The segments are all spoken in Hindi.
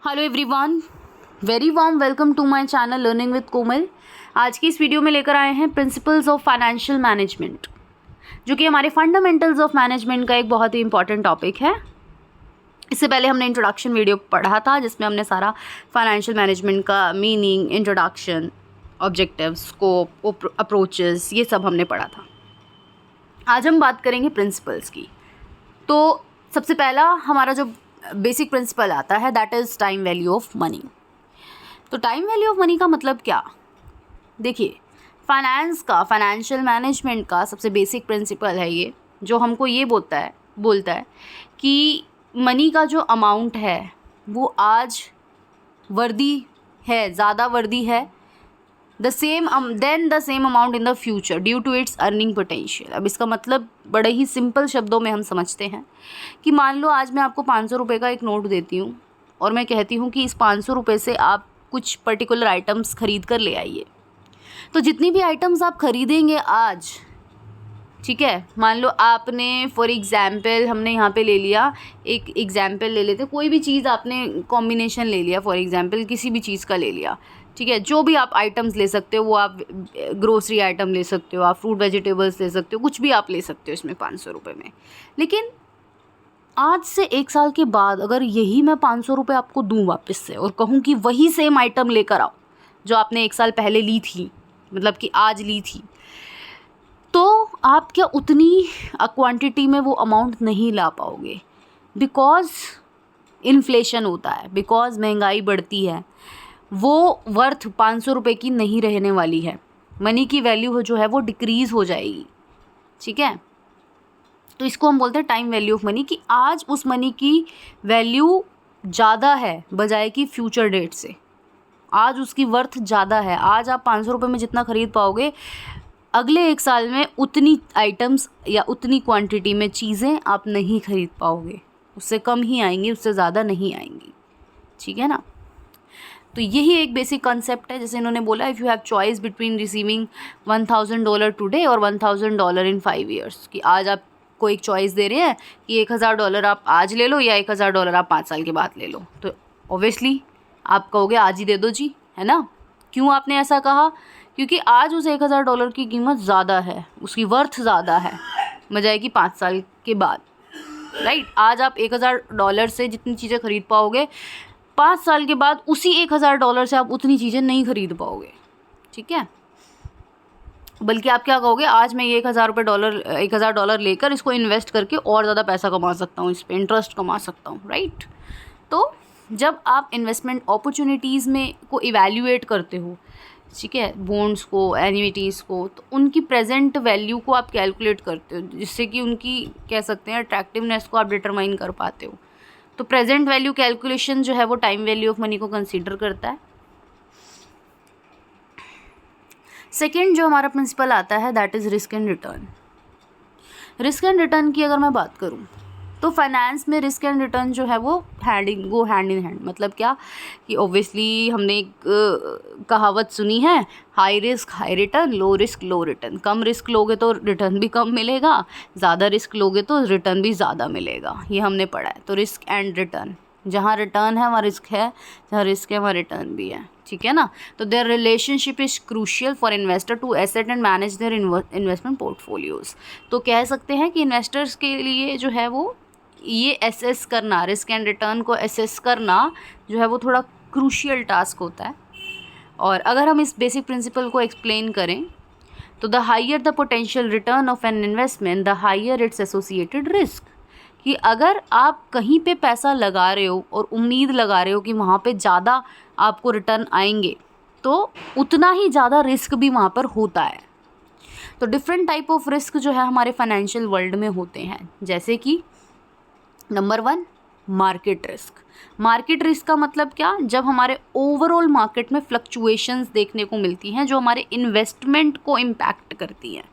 Hello everyone, very warm welcome to my channel learning with Komal. आज की इस वीडियो में लेकर आए हैं प्रिंसिपल्स ऑफ फाइनेंशियल मैनेजमेंट, जो कि हमारे फंडामेंटल्स ऑफ मैनेजमेंट का एक बहुत ही इंपॉर्टेंट टॉपिक है। इससे पहले हमने इंट्रोडक्शन वीडियो पढ़ा था, जिसमें हमने सारा फाइनेंशियल मैनेजमेंट का meaning, introduction, objectives, scope, approaches, ये सब हमने पढ़ा था। आज हम बात करेंगे प्रिंसिपल्स की। तो सबसे पहला हमारा जो बेसिक प्रिंसिपल आता है, that is time value of money. तो टाइम वैल्यू ऑफ मनी का मतलब क्या? देखिए, फाइनेंशियल मैनेजमेंट का सबसे बेसिक प्रिंसिपल है ये, जो हमको ये बोलता है कि मनी का जो अमाउंट है वो आज वर्दी है, ज़्यादा वर्दी है the same amount in the future due to its earning potential. अब इसका मतलब बड़े ही सिंपल शब्दों में हम समझते हैं कि मान लो आज मैं आपको 500 रुपये का एक नोट देती हूँ और मैं कहती हूँ कि इस 500 रुपये से आप कुछ पर्टिकुलर आइटम्स खरीद कर ले आइए। तो जितनी भी आइटम्स आप खरीदेंगे आज, ठीक है, मान लो आपने फॉर एग्ज़ाम्पल, हमने यहाँ पे ले लिया, एक एग्ज़ाम्पल ले लेते, कोई भी चीज़ आपने कॉम्बिनेशन ले लिया, फॉर एग्ज़ाम्पल किसी भी चीज़ का ले लिया, ठीक है, जो भी आप आइटम्स ले सकते हो, वो आप ग्रोसरी आइटम ले सकते हो, आप फ्रूट वेजिटेबल्स ले सकते हो, कुछ भी आप ले सकते हो इसमें 500 रुपये में। लेकिन आज से 1 साल के बाद अगर यही मैं 500 रुपये आपको दूँ वापस से और कहूँ कि वही सेम आइटम लेकर आओ जो आपने 1 साल पहले ली थी, मतलब कि आज ली थी, तो आप क्या उतनी क्वांटिटी में वो अमाउंट नहीं ला पाओगे, बिकॉज़ इन्फ्लेशन होता है, बिकॉज़ महंगाई बढ़ती है। वो वर्थ 500 रुपये की नहीं रहने वाली है, मनी की वैल्यू जो है वो डिक्रीज़ हो जाएगी, ठीक है। तो इसको हम बोलते हैं टाइम वैल्यू ऑफ मनी, कि आज उस मनी की वैल्यू ज़्यादा है बजाय कि फ्यूचर डेट से। आज उसकी वर्थ ज़्यादा है। आज आप 500 रुपये में जितना ख़रीद पाओगे, अगले 1 साल में उतनी आइटम्स या उतनी क्वांटिटी में चीज़ें आप नहीं खरीद पाओगे, उससे कम ही आएंगी, उससे ज़्यादा नहीं आएंगी, ठीक है ना। तो यही एक बेसिक कॉन्सेप्ट है। जैसे इन्होंने बोला, if you have choice between receiving $1000 today और $1000 इन 5 ईयर्स, कि आज आपको एक चॉइस दे रहे हैं कि $1000 आप आज ले लो या $1000 आप 5 साल के बाद ले लो, तो ऑब्वियसली आप कहोगे आज ही दे दो जी, है ना। क्यों आपने ऐसा कहा? क्योंकि आज उस $1000 की कीमत ज़्यादा है, उसकी वर्थ ज़्यादा है बजाय कि 5 साल के बाद, राइट। आज आप $1000 से जितनी चीज़ें खरीद पाओगे, 5 साल के बाद उसी $1000 से आप उतनी चीज़ें नहीं खरीद पाओगे, ठीक है। बल्कि आप क्या कहोगे, आज मैं ये $1000 लेकर इसको इन्वेस्ट करके और ज़्यादा पैसा कमा सकता हूँ, इस पर इंटरेस्ट कमा सकता हूँ, राइट। तो जब आप इन्वेस्टमेंट अपॉर्चुनिटीज़ में को इवैल्यूएट करते हो, ठीक है, बॉन्ड्स को, एन्युइटीज़ को, तो उनकी प्रेजेंट वैल्यू को आप कैलकुलेट करते हो, जिससे कि उनकी, कह सकते हैं, अट्रैक्टिवनेस को आप डिटरमाइन कर पाते हो। तो प्रेजेंट वैल्यू कैलकुलेशन जो है वो टाइम वैल्यू ऑफ मनी को कंसीडर करता है। सेकेंड जो हमारा प्रिंसिपल आता है, that is risk and return. Risk and return की अगर मैं बात करूं, तो फाइनेंस में रिस्क एंड रिटर्न जो है वो हैंड इन हैंड। मतलब क्या कि ऑब्वियसली हमने एक कहावत सुनी है, high risk high return, low risk low return. कम रिस्क लोगे तो रिटर्न भी कम मिलेगा, ज़्यादा रिस्क लोगे तो रिटर्न भी ज़्यादा मिलेगा, ये हमने पढ़ा है। तो रिस्क एंड रिटर्न, जहाँ रिटर्न है वहाँ रिस्क है, जहाँ रिस्क है वहाँ रिटर्न भी है, ठीक है ना। तो their relationship is crucial for investor to asset and manage their investment portfolios. तो कह सकते हैं कि इन्वेस्टर्स के लिए जो है वो ये एसेस करना, रिस्क एंड रिटर्न को एसेस करना जो है वो थोड़ा क्रूशियल टास्क होता है। और अगर हम इस बेसिक प्रिंसिपल को एक्सप्लेन करें, तो the higher the potential return of an investment, the higher it's associated risk. कि अगर आप कहीं पे पैसा लगा रहे हो और उम्मीद लगा रहे हो कि वहाँ पे ज़्यादा आपको रिटर्न आएंगे, तो उतना ही ज़्यादा रिस्क भी वहाँ पर होता है। तो डिफरेंट टाइप ऑफ रिस्क जो है हमारे फाइनेंशियल वर्ल्ड में होते हैं, जैसे कि number 1, market risk. Market risk का मतलब क्या? जब हमारे ओवरऑल मार्केट में फ्लक्चुएशंस देखने को मिलती हैं जो हमारे इन्वेस्टमेंट को इम्पैक्ट करती हैं,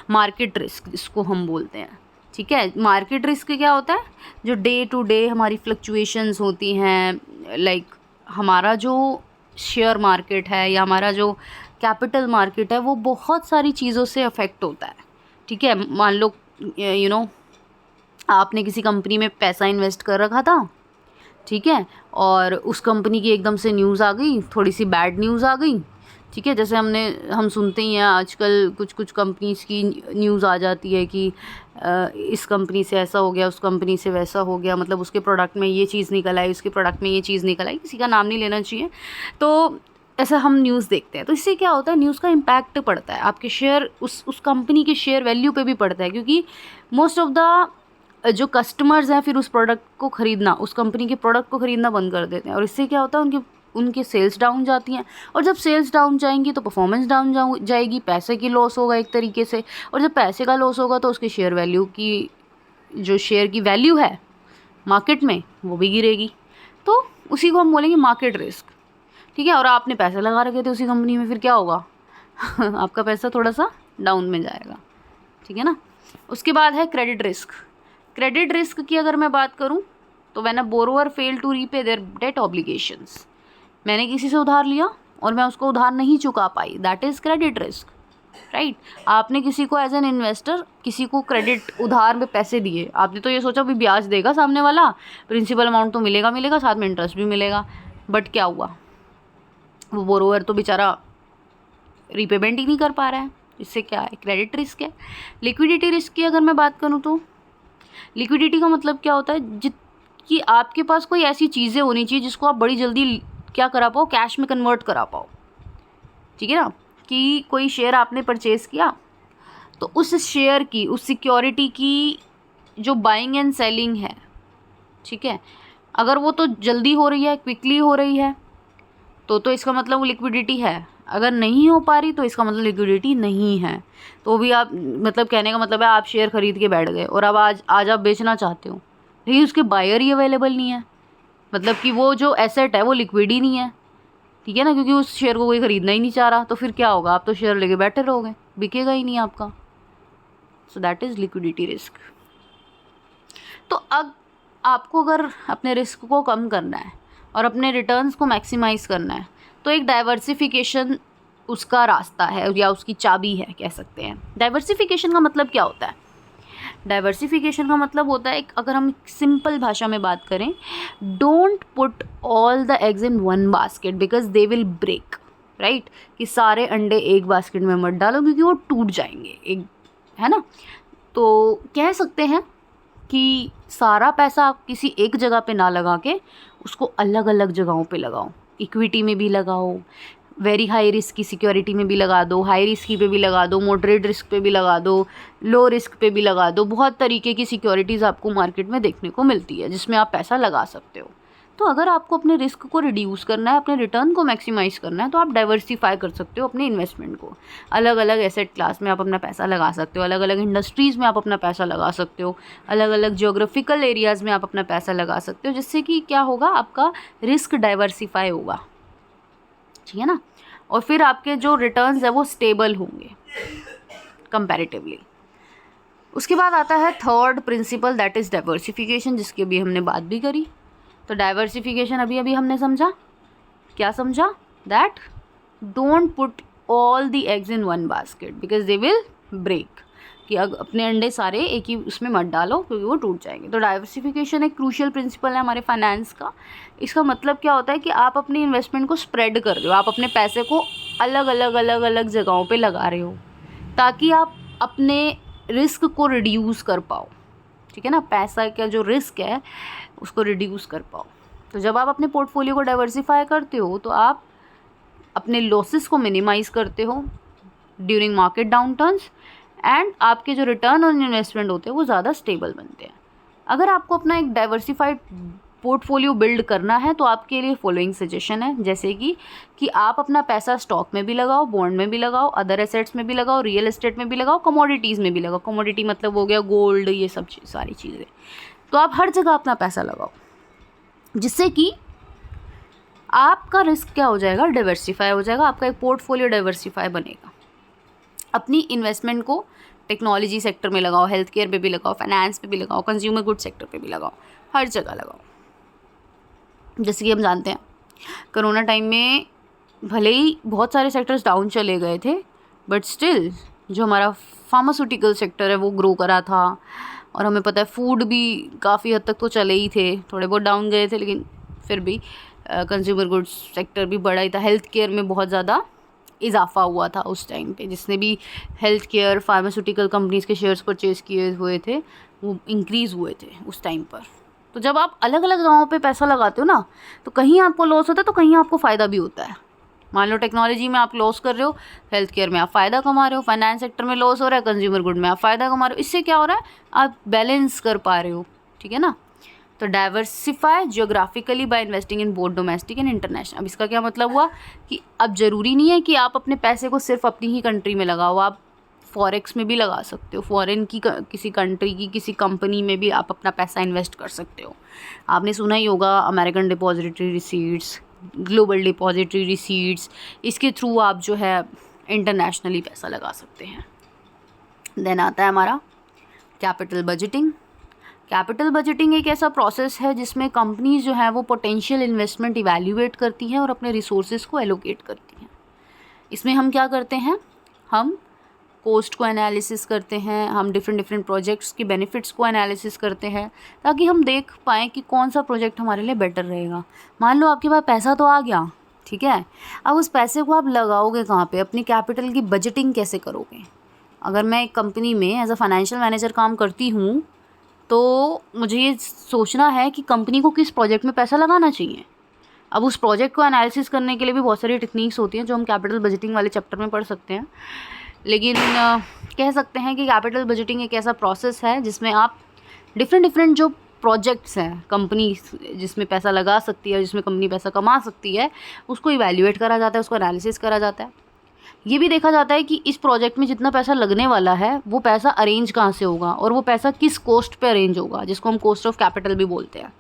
मार्केट रिस्क इसको हम बोलते हैं, ठीक है। मार्केट रिस्क क्या होता है? जो डे टू डे हमारी फ्लक्चुएशंस होती हैं, लाइक हमारा जो शेयर मार्केट है या हमारा जो कैपिटल मार्केट है वो बहुत सारी चीज़ों से अफेक्ट होता है, ठीक है। मान लो आपने किसी कंपनी में पैसा इन्वेस्ट कर रखा था, ठीक है, और उस कंपनी की एकदम से न्यूज़ आ गई, थोड़ी सी बैड न्यूज़ आ गई, ठीक है, जैसे हम सुनते ही हैं आजकल कुछ कंपनीज़ की न्यूज़ आ जाती है कि इस कंपनी से ऐसा हो गया, उस कंपनी से वैसा हो गया, मतलब उसके प्रोडक्ट में ये चीज़ निकल आई, उसके प्रोडक्ट में ये चीज़ निकल आई, किसी का नाम नहीं लेना चाहिए। तो ऐसा हम न्यूज़ देखते हैं, तो इससे क्या होता है, न्यूज़ का इम्पैक्ट पड़ता है आपके शेयर, उस कंपनी के शेयर वैल्यू पे भी पड़ता है, क्योंकि मोस्ट ऑफ द जो कस्टमर्स हैं फिर उस प्रोडक्ट को ख़रीदना, उस कंपनी के प्रोडक्ट को ख़रीदना बंद कर देते हैं, और इससे क्या होता है, उनके सेल्स डाउन जाती हैं, और जब सेल्स डाउन जाएंगी तो परफॉर्मेंस डाउन जाएगी, पैसे की लॉस होगा एक तरीके से, और जब पैसे का लॉस होगा तो उसके शेयर वैल्यू की, जो शेयर की वैल्यू है मार्केट में, वो भी गिरेगी। तो उसी को हम बोलेंगे मार्केट रिस्क, ठीक है। और आपने पैसे लगा रखे थे उसी कंपनी में, फिर क्या होगा आपका पैसा थोड़ा सा डाउन में जाएगा, ठीक है ना। उसके बाद है क्रेडिट रिस्क। क्रेडिट रिस्क की अगर मैं बात करूँ तो when a borrower fail to repay their debt obligations, मैंने किसी से उधार लिया और मैं उसको उधार नहीं चुका पाई, that is credit risk, right. आपने किसी को एज एन इन्वेस्टर किसी को क्रेडिट उधार में पैसे दिए, आपने तो ये सोचा भी ब्याज देगा सामने वाला, प्रिंसिपल अमाउंट तो मिलेगा, साथ में इंटरेस्ट भी मिलेगा, बट क्या हुआ, वो बोरोवर तो बेचारा रीपेमेंट ही नहीं कर पा रहा है। इससे क्या है, क्रेडिट रिस्क है। लिक्विडिटी रिस्क की अगर मैं बात करूँ तो लिक्विडिटी का मतलब क्या होता है, कि आपके पास कोई ऐसी चीज़ें होनी चाहिए जिसको आप बड़ी जल्दी क्या करा पाओ, कैश में कन्वर्ट करा पाओ, ठीक है ना। कि कोई शेयर आपने परचेज़ किया तो उस शेयर की, उस सिक्योरिटी की जो बाइंग एंड सेलिंग है, ठीक है, अगर वो तो जल्दी हो रही है, क्विकली हो रही है, तो इसका मतलब वो लिक्विडिटी है। अगर नहीं हो पा रही तो इसका मतलब लिक्विडिटी नहीं है। तो भी आप, मतलब कहने का मतलब है आप शेयर खरीद के बैठ गए और अब आज आप बेचना चाहते हो, लेकिन उसके बायर ही अवेलेबल नहीं है, मतलब कि वो जो एसेट है वो लिक्विड ही नहीं है, ठीक है ना, क्योंकि उस शेयर को कोई ख़रीदना ही नहीं चाह रहा। तो फिर क्या होगा, आप तो शेयर लेके बैठे रहोगे, बिकेगा ही नहीं आपका। So that is liquidity risk. तो अब आपको अगर अपने रिस्क को कम करना है और अपने रिटर्न्स को मैक्सिमाइज़ करना है, तो एक डाइवर्सिफिकेशन उसका रास्ता है, या उसकी चाबी है, कह सकते हैं। डाइवर्सिफिकेशन का मतलब क्या होता है, डाइवर्सिफिकेशन का मतलब होता है, अगर हम सिंपल भाषा में बात करें, don't put all the eggs in one basket because they will break, right. कि सारे अंडे एक बास्केट में मत डालो क्योंकि वो टूट जाएंगे, एक है ना। तो कह सकते हैं कि सारा पैसा आप किसी एक जगह पे ना लगा के उसको अलग अलग जगहों पे लगाओ। इक्विटी में भी लगाओ, वेरी हाई रिस्क की सिक्योरिटी में भी लगा दो, हाई रिस्क की पे भी लगा दो, मॉडरेट रिस्क पे भी लगा दो, लो रिस्क पे भी लगा दो। बहुत तरीके की सिक्योरिटीज़ आपको मार्केट में देखने को मिलती है जिसमें आप पैसा लगा सकते हो। तो अगर आपको अपने रिस्क को रिड्यूस करना है, अपने रिटर्न को मैक्सिमाइज़ करना है, तो आप डाइवर्सिफाई कर सकते हो अपने इन्वेस्टमेंट को। अलग अलग एसेट क्लास में आप अपना पैसा लगा सकते हो, अलग अलग इंडस्ट्रीज़ में आप अपना पैसा लगा सकते हो, अलग अलग जियोग्राफिकल एरियाज़ में आप अपना पैसा लगा सकते हो, जिससे कि क्या होगा, आपका रिस्क डाइवर्सिफाई होगा, ठीक है ना। और फिर आपके जो रिटर्न्स है वो स्टेबल होंगे कंपैरेटिवली। उसके बाद आता है third principal, that is diversification, जिसकी अभी हमने बात भी करी। तो डाइवर्सिफिकेशन अभी हमने समझा, क्या समझा, that don't put all the eggs in one basket because they will break, कि अपने अंडे सारे एक ही उसमें मत डालो क्योंकि वो टूट जाएंगे। तो डाइवर्सिफिकेशन एक क्रूशियल प्रिंसिपल है हमारे फाइनेंस का। इसका मतलब क्या होता है कि आप अपनी इन्वेस्टमेंट को स्प्रेड कर रहे हो, आप अपने पैसे को अलग अलग जगहों पे लगा रहे हो ताकि आप अपने रिस्क को रिड्यूस कर पाओ, ठीक है ना। पैसा का जो रिस्क है उसको रिड्यूस कर पाओ। तो जब आप अपने पोर्टफोलियो को डाइवर्सिफाई करते हो तो आप अपने लॉसेस को मिनिमाइज़ करते हो during market down turns, and आपके जो रिटर्न ऑन इन्वेस्टमेंट होते हैं वो ज़्यादा स्टेबल बनते हैं। अगर आपको अपना एक डाइवर्सिफाइड पोर्टफोलियो बिल्ड करना है तो आपके लिए फॉलोइंग सजेशन है, जैसे कि आप अपना पैसा स्टॉक में भी लगाओ, बॉन्ड में भी लगाओ, अदर एसेट्स में भी लगाओ, रियल एस्टेट में भी लगाओ, कमोडिटीज़ में भी लगाओ। कमोडिटी मतलब हो गया गोल्ड, ये सब सारी चीज़ें। तो आप हर जगह अपना पैसा लगाओ, जिससे कि आपका रिस्क क्या हो जाएगा, डाइवर्सिफाई हो जाएगा, आपका एक पोर्टफोलियो डाइवर्सिफाई बनेगा। अपनी इन्वेस्टमेंट को टेक्नोलॉजी सेक्टर में लगाओ, हेल्थ केयर पे भी लगाओ, फाइनेंस पे भी लगाओ, कंज्यूमर गुड सेक्टर पे भी लगाओ, हर जगह लगाओ। जैसे कि हम जानते हैं कोरोना टाइम में भले ही बहुत सारे सेक्टर्स डाउन चले गए थे, बट स्टिल जो हमारा फार्मास्यूटिकल सेक्टर है वो ग्रो करा था, और हमें पता है फूड भी काफ़ी हद तक तो चले ही थे, थोड़े बहुत डाउन गए थे, लेकिन फिर भी कंज्यूमर गुड्स सेक्टर भी बड़ा ही था। हेल्थ केयर में बहुत ज़्यादा इजाफा हुआ था उस टाइम पे, जिसने भी हेल्थ केयर फार्मास्यूटिकल कंपनीज़ के शेयर्स परचेज़ किए हुए थे वो इंक्रीज़ हुए थे उस टाइम पर। तो जब आप अलग अलग जगहों पे पैसा लगाते हो ना, तो कहीं आपको लॉस होता है तो कहीं आपको फ़ायदा भी होता है। मान लो टेक्नोलॉजी में आप लॉस कर रहे हो, हेल्थ केयर में आप फ़ायदा कमा रहे हो, फाइनेंस सेक्टर में लॉस हो रहा है, कंज्यूमर गुड में आप फ़ायदा कमा रहे हो। इससे क्या हो रहा है, आप बैलेंस कर पा रहे हो, ठीक है ना। तो diversify geographically by investing in both domestic and international. अब इसका क्या मतलब हुआ कि अब ज़रूरी नहीं है कि आप अपने पैसे को सिर्फ अपनी ही कंट्री में लगाओ, आप फॉरेक्स में भी लगा सकते हो। फॉरेन की किसी कंट्री की किसी कंपनी में भी आप अपना पैसा इन्वेस्ट कर सकते हो। आपने सुना ही होगा American depository receipts, global depository receipts, इसके थ्रू आप जो है इंटरनेशनली पैसा लगा सकते हैं। देन आता है हमारा कैपिटल बजटिंग। कैपिटल बजटिंग एक ऐसा प्रोसेस है जिसमें कंपनीज जो है वो पोटेंशियल इन्वेस्टमेंट इवैल्यूएट करती हैं और अपने रिसोर्सेज को एलोकेट करती हैं। इसमें हम क्या करते हैं, हम कॉस्ट को एनालिसिस करते हैं, हम डिफरेंट प्रोजेक्ट्स की बेनिफिट्स को एनालिसिस करते हैं, ताकि हम देख पाएँ कि कौन सा प्रोजेक्ट हमारे लिए बेटर रहेगा। मान लो आपके पास पैसा तो आ गया, ठीक है, अब उस पैसे को आप लगाओगे कहाँ पे, अपनी कैपिटल की बजटिंग कैसे करोगे। अगर मैं एक कंपनी में एज अ फाइनेंशियल मैनेजर काम करती हूँ तो मुझे ये सोचना है कि कंपनी को किस प्रोजेक्ट में पैसा लगाना चाहिए। अब उस प्रोजेक्ट को एनालिसिस करने के लिए भी बहुत सारी टेक्निक्स होती हैं जो हम कैपिटल बजटिंग वाले चैप्टर में पढ़ सकते हैं। लेकिन कह सकते हैं कि कैपिटल बजटिंग एक ऐसा प्रोसेस है जिसमें आप डिफरेंट जो प्रोजेक्ट्स हैं, कंपनी जिसमें पैसा लगा सकती है, जिसमें कंपनी पैसा कमा सकती है, उसको इवैल्यूएट करा जाता है, उसको एनालिसिस करा जाता है। ये भी देखा जाता है कि इस प्रोजेक्ट में जितना पैसा लगने वाला है वो पैसा अरेंज कहाँ से होगा और वो पैसा किस कॉस्ट पे अरेंज होगा, जिसको हम कॉस्ट ऑफ कैपिटल भी बोलते हैं,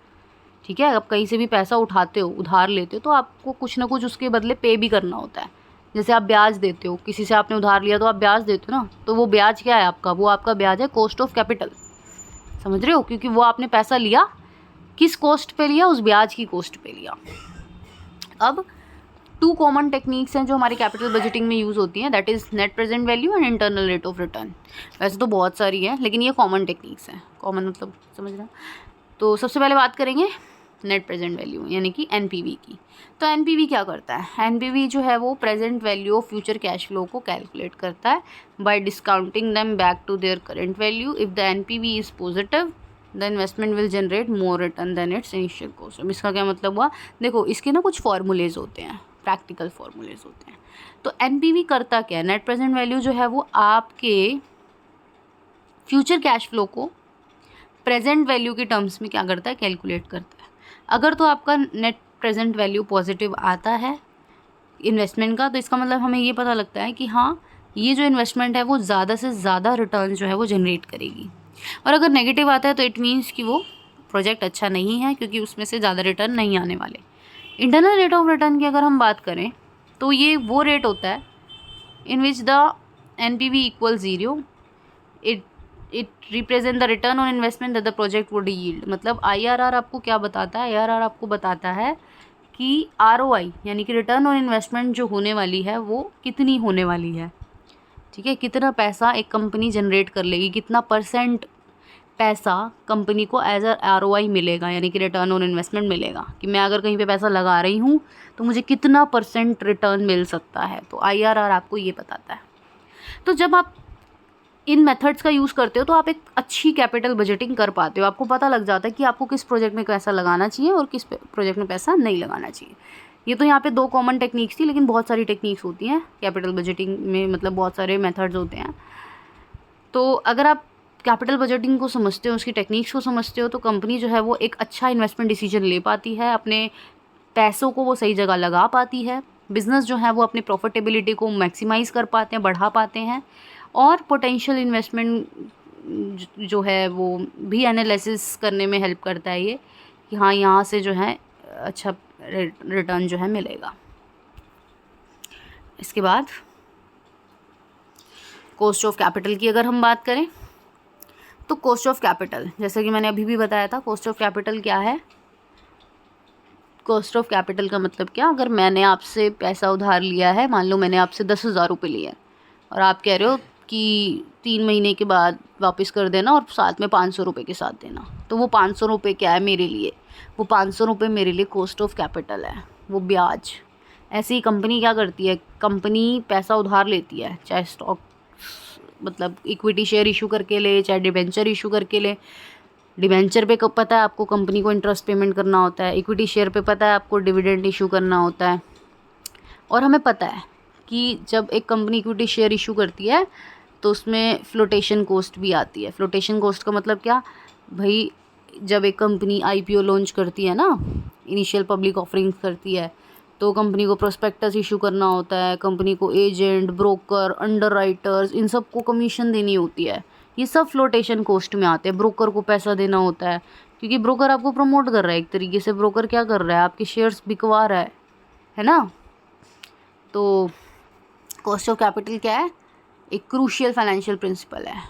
ठीक है। आप कहीं से भी पैसा उठाते हो, उधार लेते हो, तो आपको कुछ ना कुछ उसके बदले पे भी करना होता है। जैसे आप ब्याज देते हो, किसी से आपने उधार लिया तो आप ब्याज देते हो ना, तो वो ब्याज क्या है आपका, वो आपका ब्याज है कॉस्ट ऑफ कैपिटल, समझ रहे हो, क्योंकि वो आपने पैसा लिया किस कॉस्ट पे लिया, उस ब्याज की कॉस्ट पे लिया। अब 2 कॉमन टेक्निक्स हैं जो हमारी कैपिटल बजटिंग में यूज़ होती हैं, that is net present value and internal rate of return. वैसे तो बहुत सारी हैं, लेकिन ये कॉमन टेक्निक्स हैं। कॉमन मतलब समझ रहे हैं। तो सबसे पहले बात करेंगे नेट प्रेजेंट वैल्यू यानी कि एनपीवी की। तो एनपीवी क्या करता है, एनपीवी जो है वो present value of future cash flow को कैलकुलेट करता है by discounting them back to their current value. If the NPV is positive the investment will generate more return than its initial cost. अब इसका क्या मतलब हुआ, देखो इसके ना कुछ फॉर्मूलेज होते हैं, प्रैक्टिकल फॉर्मूलेज होते हैं। तो एनपीवी करता क्या है, नेट प्रेजेंट वैल्यू जो है वो आपके फ्यूचर कैश फ्लो को प्रेजेंट वैल्यू के टर्म्स में क्या करता है, कैलकुलेट करता है। अगर तो आपका नेट प्रेजेंट वैल्यू पॉजिटिव आता है इन्वेस्टमेंट का, तो इसका मतलब हमें ये पता लगता है कि हाँ ये जो इन्वेस्टमेंट है वो ज़्यादा से ज़्यादा रिटर्न जो है वो जनरेट करेगी। और अगर नेगेटिव आता है तो इट मीन्स कि वो प्रोजेक्ट अच्छा नहीं है, क्योंकि उसमें से ज़्यादा रिटर्न नहीं आने वाले। इंटरनल रेट ऑफ रिटर्न की अगर हम बात करें तो ये वो रेट होता है in which the NPV equal 0, it represent the return on investment that the project would yield. मतलब आईआरआर आपको क्या बताता है, आईआरआर आपको बताता है कि आरओआई यानी कि रिटर्न ऑन इन्वेस्टमेंट जो होने वाली है वो कितनी होने वाली है, ठीक है, कितना पैसा एक कंपनी जनरेट कर लेगी, कितना % पैसा कंपनी को एज अ आरओआई मिलेगा, यानी कि रिटर्न ऑन इन्वेस्टमेंट मिलेगा, कि मैं अगर कहीं पे पैसा लगा रही हूँ तो मुझे कितना % रिटर्न मिल सकता है। तो आईआरआर आपको ये बताता है। तो जब आप इन मेथड्स का यूज़ करते हो तो आप एक अच्छी कैपिटल बजटिंग कर पाते हो। आपको पता लग जाता है कि आपको किस प्रोजेक्ट में पैसा लगाना चाहिए और किस प्रोजेक्ट में पैसा नहीं लगाना चाहिए। ये तो यहाँ पे 2 कॉमन टेक्निक्स थी, लेकिन बहुत सारी टेक्निक्स होती हैं कैपिटल बजटिंग में, मतलब बहुत सारे मेथड्स होते हैं। तो अगर आप कैपिटल बजटिंग को समझते हो, उसकी टेक्निक्स को समझते हो, तो कंपनी जो है वो एक अच्छा इन्वेस्टमेंट डिसीजन ले पाती है, अपने पैसों को वो सही जगह लगा पाती है, बिज़नेस जो है वो अपनी प्रॉफिटेबिलिटी को मैक्सिमाइज़ कर पाते हैं, बढ़ा पाते हैं, और पोटेंशियल इन्वेस्टमेंट जो है वो भी एनालिसिस करने में हेल्प करता है ये, कि हाँ यहाँ से जो है अच्छा रिटर्न जो है मिलेगा। इसके बाद कॉस्ट ऑफ कैपिटल की अगर हम बात करें तो कॉस्ट ऑफ कैपिटल, जैसे कि मैंने अभी भी बताया था, कॉस्ट ऑफ कैपिटल क्या है। कॉस्ट ऑफ कैपिटल का मतलब क्या, अगर मैंने आपसे पैसा उधार लिया है, मान लो मैंने आपसे 10,000 रुपये लिए और आप कह रहे हो कि 3 महीने के बाद वापस कर देना और साथ में 500 रुपये के साथ देना। तो वो 500 रुपये क्या है मेरे लिए, वो 500 रुपये मेरे लिए कॉस्ट ऑफ कैपिटल है, वो ब्याज। ऐसे ही कंपनी क्या करती है, कंपनी पैसा उधार लेती है, चाहे स्टॉक मतलब इक्विटी शेयर इशू करके ले, चाहे डिबेंचर इशू करके ले। डिबेंचर पे कब पता है आपको कंपनी को इंटरेस्ट पेमेंट करना होता है, इक्विटी शेयर पे पता है आपको डिविडेंड इशू करना होता है। और हमें पता है कि जब एक कंपनी इक्विटी शेयर इशू करती है तो उसमें फ्लोटेशन कॉस्ट भी आती है। फ्लोटेशन कॉस्ट का मतलब क्या भाई, जब एक कंपनी आईपीओ लॉन्च करती है ना, इनिशियल पब्लिक ऑफरिंग करती है, तो कंपनी को प्रोस्पेक्टस इशू करना होता है, कंपनी को एजेंट, ब्रोकर, अंडरराइटर्स, इन सब को कमीशन देनी होती है। ये सब फ्लोटेशन कॉस्ट में आते हैं। ब्रोकर को पैसा देना होता है क्योंकि ब्रोकर आपको प्रमोट कर रहा है, एक तरीके से ब्रोकर क्या कर रहा है, आपके शेयर्स बिकवा रहा है ना। तो कॉस्ट ऑफ कैपिटल क्या है, एक क्रूशियल फाइनेंशियल प्रिंसिपल है।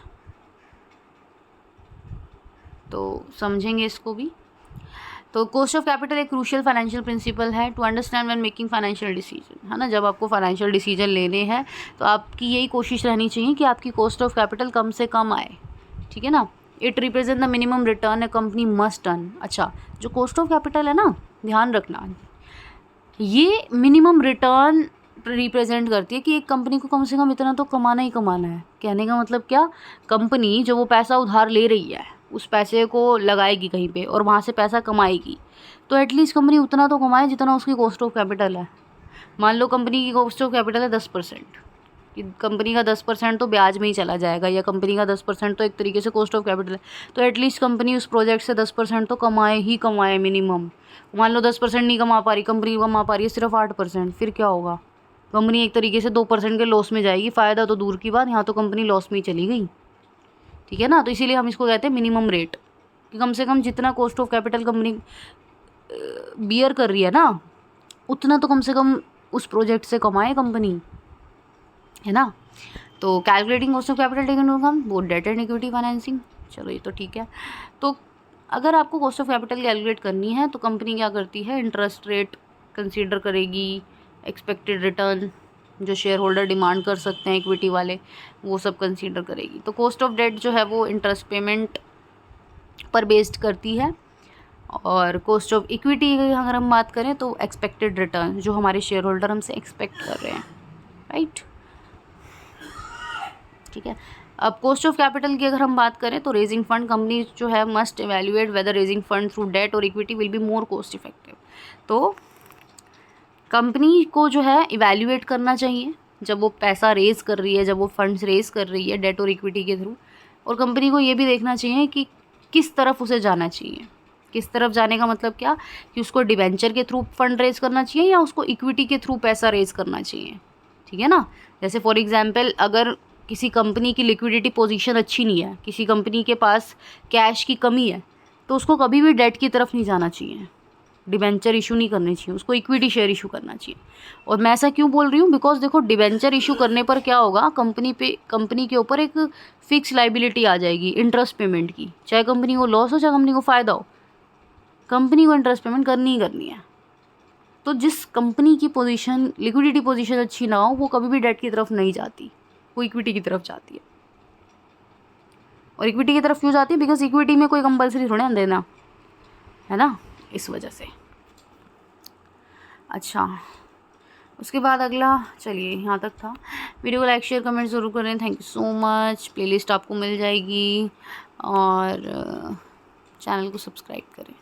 तो समझेंगे इसको भी। तो कॉस्ट ऑफ कैपिटल एक क्रूशियल फाइनेंशियल प्रिंसिपल है to understand when making financial decision, है ना। जब आपको फाइनेंशियल डिसीजन लेने हैं तो आपकी यही कोशिश रहनी चाहिए कि आपकी कॉस्ट ऑफ कैपिटल कम से कम आए, ठीक है ना। It represent the minimum return A company must earn. अच्छा, जो कॉस्ट ऑफ कैपिटल है ना, ध्यान रखना, ये मिनिमम रिटर्न रिप्रेजेंट करती है कि एक कंपनी को कम से कम इतना तो कमाना ही कमाना है। कहने का मतलब क्या, कंपनी जो वो पैसा उधार ले रही है उस पैसे को लगाएगी कहीं पे और वहाँ से पैसा कमाएगी, तो एटलीस्ट कंपनी उतना तो कमाए जितना उसकी कॉस्ट ऑफ कैपिटल है। मान लो कंपनी की कॉस्ट ऑफ कैपिटल है 10%, कि कंपनी का 10% तो ब्याज में ही चला जाएगा, या कंपनी का 10% तो एक तरीके से कॉस्ट ऑफ कैपिटल है, तो एटलीस्ट कंपनी उस प्रोजेक्ट से 10% तो कमाए ही कमाए मिनिमम। मान लो 10% नहीं कमा पा रही कंपनी, कमा पा रही है सिर्फ 8%, फिर क्या होगा, कंपनी एक तरीके से 2% के लॉस में जाएगी। फ़ायदा तो दूर की बात, यहाँ तो कंपनी लॉस में ही चली गई, ठीक है ना। तो इसीलिए हम इसको कहते हैं मिनिमम रेट, कि कम से कम जितना cost of capital company bear कर रही है ना, उतना तो कम से कम उस प्रोजेक्ट से कमाए कंपनी, है ना। तो calculating cost of capital taken into account both debt and equity financing, चलो ये तो ठीक है। तो अगर आपको कॉस्ट ऑफ कैपिटल कैलकुलेट करनी है तो कंपनी क्या करती है, इंटरेस्ट रेट कंसीडर करेगी, एक्सपेक्टेड रिटर्न जो शेयर होल्डर डिमांड कर सकते हैं इक्विटी वाले, वो सब कंसीडर करेगी। तो कॉस्ट ऑफ डेट जो है वो इंटरेस्ट पेमेंट पर बेस्ड करती है, और कॉस्ट ऑफ इक्विटी अगर हम बात करें तो एक्सपेक्टेड रिटर्न जो हमारे शेयर होल्डर हमसे एक्सपेक्ट कर रहे हैं, राइट, ठीक है। अब कॉस्ट ऑफ कैपिटल की अगर हम बात करें तो रेजिंग फंड, कंपनी जो है must evaluate whether raising fund through debt और equity will be more cost effective. तो कंपनी को जो है इवैल्यूएट करना चाहिए जब वो पैसा रेज़ कर रही है, जब वो फंड्स रेज़ कर रही है डेट और इक्विटी के थ्रू, और कंपनी को ये भी देखना चाहिए कि किस तरफ उसे जाना चाहिए। किस तरफ जाने का मतलब क्या, कि उसको डिबेंचर के थ्रू फंड रेज़ करना चाहिए या उसको इक्विटी के थ्रू पैसा रेज़ करना चाहिए, ठीक है ना। जैसे फॉर एग्जाम्पल, अगर किसी कंपनी की लिक्विडिटी पोजीशन अच्छी नहीं है, किसी कंपनी के पास कैश की कमी है, तो उसको कभी भी डेट की तरफ नहीं जाना चाहिए, डिबेंचर इशू नहीं करनी चाहिए, उसको इक्विटी शेयर इशू करना चाहिए। और मैं ऐसा क्यों बोल रही हूँ, बिकॉज देखो डिबेंचर इशू करने पर क्या होगा, कंपनी के ऊपर एक फिक्स लाइबिलिटी आ जाएगी इंटरेस्ट पेमेंट की, चाहे कंपनी को लॉस हो चाहे कंपनी को फ़ायदा हो, कंपनी को इंटरेस्ट पेमेंट करनी ही करनी है। तो जिस कंपनी की पोजीशन लिक्विडिटी पोजीशन अच्छी ना हो, वो कभी भी डेट की तरफ नहीं जाती, वो इक्विटी की तरफ जाती है। और इक्विटी की तरफ क्यों जाती है, बिकॉज इक्विटी में कोई कंपल्सरी थोड़ा देना, है ना, इस वजह से। अच्छा, उसके बाद अगला, चलिए यहाँ तक था। वीडियो को लाइक शेयर कमेंट ज़रूर करें। Thank you so much. Playlist आपको मिल जाएगी और चैनल को सब्सक्राइब करें।